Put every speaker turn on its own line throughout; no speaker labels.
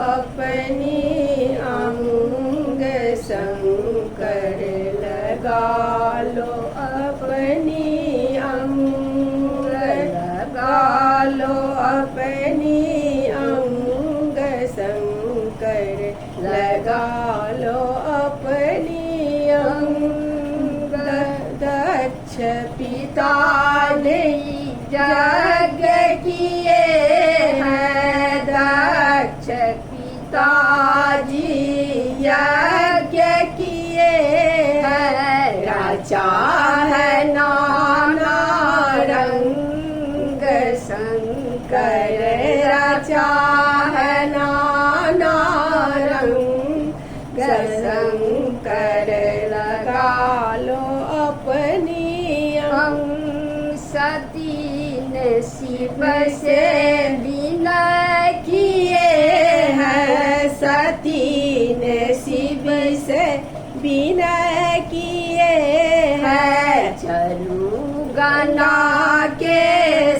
अपनी अंग शंकर लगा लो अपनी अंग लगा लो अपनी अंग शंकर लगा लो अपनी अंग दक्ष पिता ने यज्ञ किए हैं दक्ष पिताजी यज्ञ किए हैं राजा है नाना रंग शंकर राजा है नाना रंग शंकर लगा लो अपनी अंग सती ने शिव से विनय किए हैं सती ने शिव से विनय किए हैं चलू गना के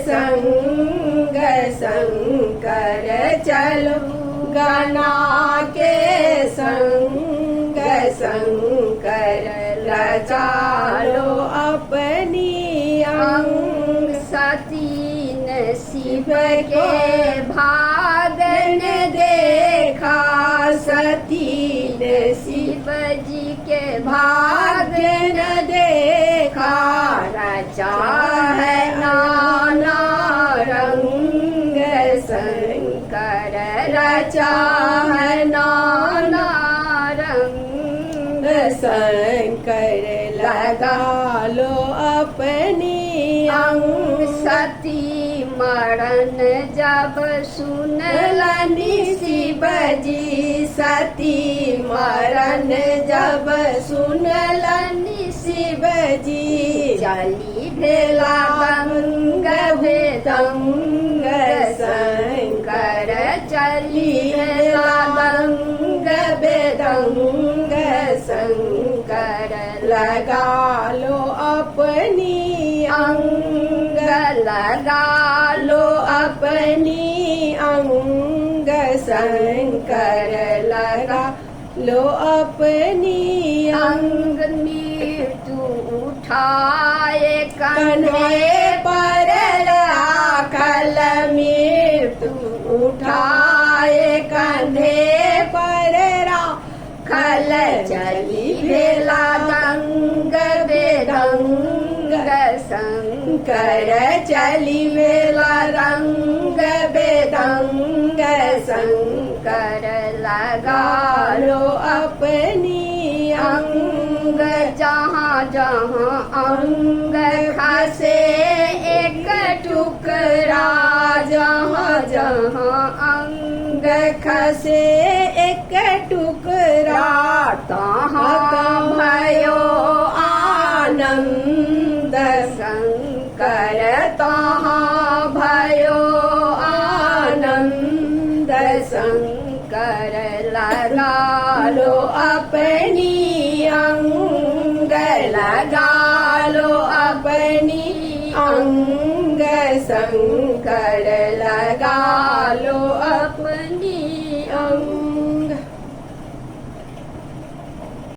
संग शंकर चलू गना के संग शंकर लगा लो अपनी अंग सती ने शिव के भागन देखा सती ने शिव जी के भागन देखा राजा है नाना रंग शंकर राजा है नाना रंग शंकर लगा लो अपनी अंग सती मरण जब सुनलनि शिव जी सती मरण जब सुनलनि शिव जी चली भेला दंग भेदंग शंकर चली भेला दंग भेदंग शंकर लगा लो अपनी अंग लगा लो अपनी अंग शंकर लगा लो अपनी अंग मृत्यु उठाए कंधे पर राखल मृत्यु उठाए कंधे पर राखल चली भेला दंग बेदंग शंकर चली भेला रंग बेदंग शंकर लगा लो अपनी अंग जहाँ जहाँ अंग खसे एक टुकड़ा जहाँ जहाँ अंग खसे एक टुकड़ा तहाँ भयो आनंद शंकर तहाँ भयो आनंद शंकर लगा लो अपनी अंग लगा लो अपनी अंग शंकर लगा लो अपनी